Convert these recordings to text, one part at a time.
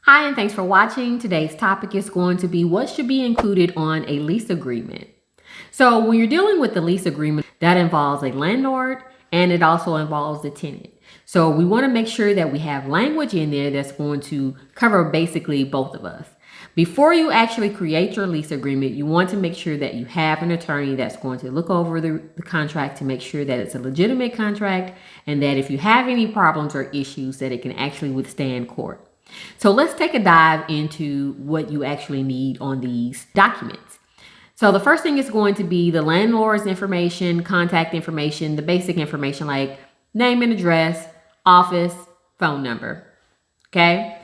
Hi, and thanks for watching. Today's topic is going to be what should be included on a lease agreement. So when you're dealing with the lease agreement, that involves a landlord and it also involves the tenant. So we want to make sure that we have language in there that's going to cover basically both of us. Before you actually create your lease agreement, you want to make sure that you have an attorney that's going to look over the contract to make sure that it's a legitimate contract and that if you have any problems or issues that it can actually withstand court. So let's take a dive into what you actually need on these documents. So the first thing is going to be the landlord's information, contact information, the basic information like name and address, office, phone number. Okay.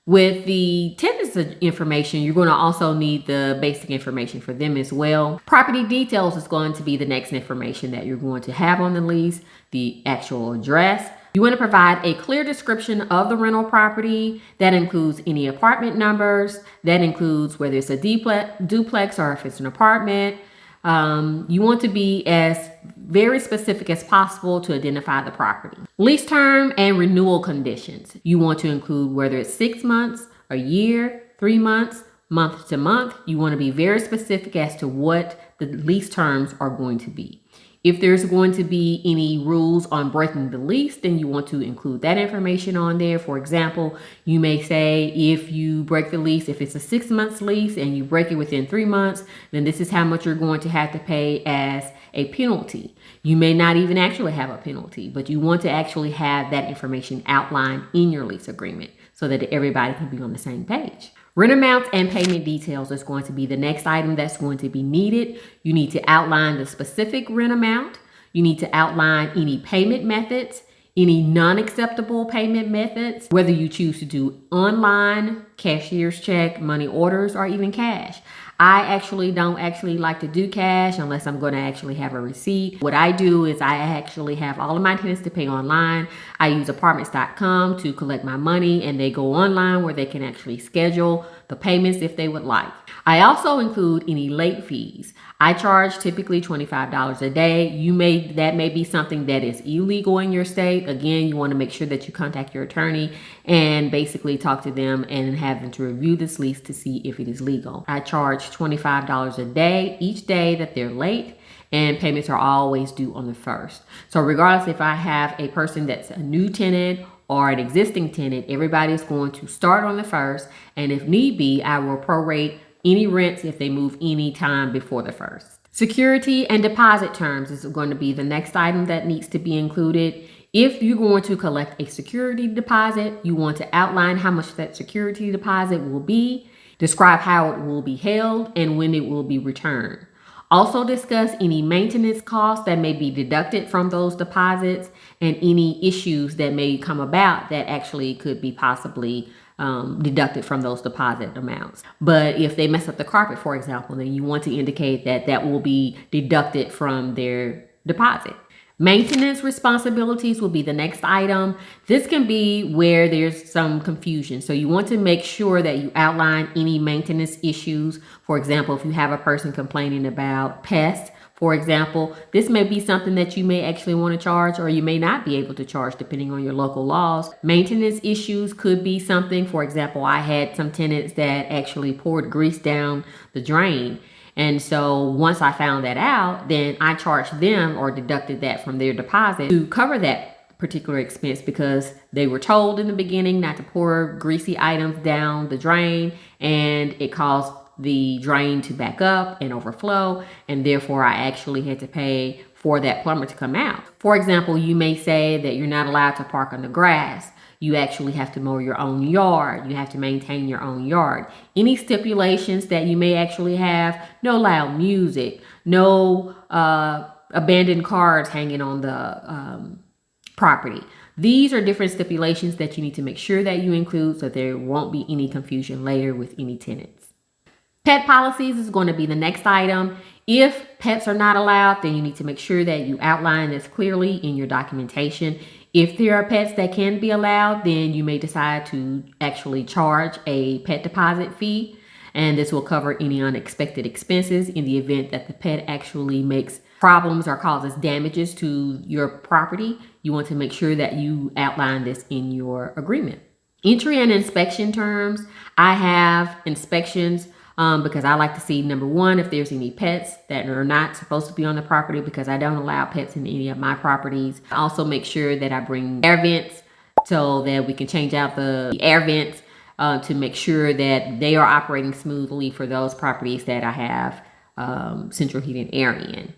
With the tenant's information, you're going to also need the basic information for them as well. Property details is going to be the next information that you're going to have on the lease, the actual address. You want to provide a clear description of the rental property. That includes any apartment numbers. That includes whether it's a duplex or if it's an apartment. You want to be as very specific as possible to identify the property. Lease term and renewal conditions. You want to include whether it's 6 months, a year, 3 months, month to month. You want to be very specific as to what the lease terms are going to be. If there's going to be any rules on breaking the lease, then you want to include that information on there. For example, you may say if you break the lease, if it's a 6 months lease and you break it within 3 months, then this is how much you're going to have to pay as a penalty. You may not even actually have a penalty, but you want to actually have that information outlined in your lease agreement so that everybody can be on the same page. Rent amounts and payment details is going to be the next item that's going to be needed. You need to outline the specific rent amount. You need to outline any payment methods, any non-acceptable payment methods, whether you choose to do online, cashier's check, money orders, or even cash. I actually don't like to do cash unless I'm going to actually have a receipt. What I do is I actually have all of my tenants to pay online. I use apartments.com to collect my money and they go online where they can actually schedule the payments if they would like. I also include any late fees. I charge typically $25 a day. That may be something that is illegal in your state. Again, you want to make sure that you contact your attorney and basically talk to them and have them to review this lease to see if it is legal. I charge $25 a day each day that they're late, and payments are always due on the 1st. So regardless if I have a person that's a new tenant or an existing tenant, everybody's going to start on the 1st, and if need be, I will prorate any rents if they move any time before the 1st. Security and deposit terms is going to be the next item that needs to be included. If you're going to collect a security deposit, you want to outline how much that security deposit will be, describe how it will be held, and when it will be returned. Also discuss any maintenance costs that may be deducted from those deposits and any issues that may come about that actually could be possibly deducted from those deposit amounts. But if they mess up the carpet, for example, then you want to indicate that that will be deducted from their deposit. Maintenance responsibilities will be the next item. This can be where there's some confusion. So you want to make sure that you outline any maintenance issues. For example, if you have a person complaining about pests, for example, this may be something that you may actually want to charge or you may not be able to charge depending on your local laws. Maintenance issues could be something. For example, I had some tenants that actually poured grease down the drain. And so once I found that out, then I charged them or deducted that from their deposit to cover that particular expense because they were told in the beginning not to pour greasy items down the drain, and it caused the drain to back up and overflow, and therefore I actually had to pay for that plumber to come out. For example, you may say that you're not allowed to park on the grass. You actually have to mow your own yard. You have to maintain your own yard. Any stipulations that you may actually have: no loud music, no abandoned cars hanging on the property. These are different stipulations that you need to make sure that you include so there won't be any confusion later with any tenants. Pet policies is going to be the next item. If pets are not allowed, then you need to make sure that you outline this clearly in your documentation. If there are pets that can be allowed, then you may decide to actually charge a pet deposit fee, and this will cover any unexpected expenses in the event that the pet actually makes problems or causes damages to your property. You want to make sure that you outline this in your agreement. Entry and inspection terms. I have inspections because I like to see, number one, if there's any pets that are not supposed to be on the property, because I don't allow pets in any of my properties. I also make sure that I bring air vents so that we can change out the air vents to make sure that they are operating smoothly for those properties that I have central heat and air in.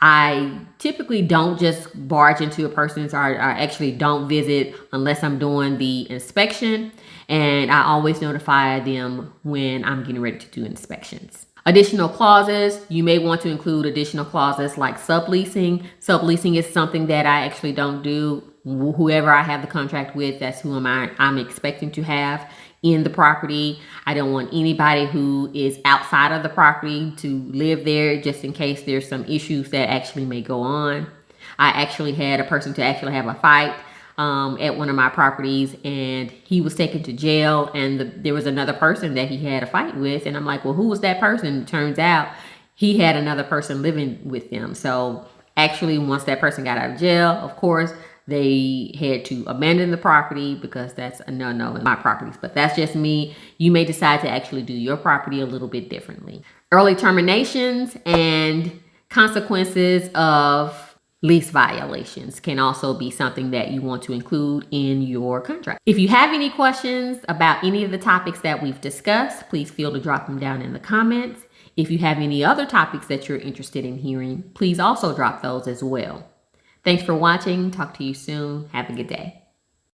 I typically don't just barge into a person's, or I actually don't visit unless I'm doing the inspection. And I always notify them when I'm getting ready to do inspections. Additional clauses. You may want to include additional clauses like subleasing. Subleasing is something that I actually don't do. Whoever I have the contract with, that's who I'm expecting to have in the property. I don't want anybody who is outside of the property to live there, just in case there's some issues that actually may go on. I actually had a person to actually have a fight at one of my properties, and he was taken to jail, and there was another person that he had a fight with, and I'm like, well, who was that person? It turns out he had another person living with them. So actually, once that person got out of jail, of course, they had to abandon the property, because that's a no-no in my properties. But that's just me. You may decide to actually do your property a little bit differently. Early terminations and consequences of lease violations can also be something that you want to include in your contract. If you have any questions about any of the topics that we've discussed, please feel to drop them down in the comments. If you have any other topics that you're interested in hearing, please also drop those as well. Thanks for watching. Talk to you soon. Have a good day.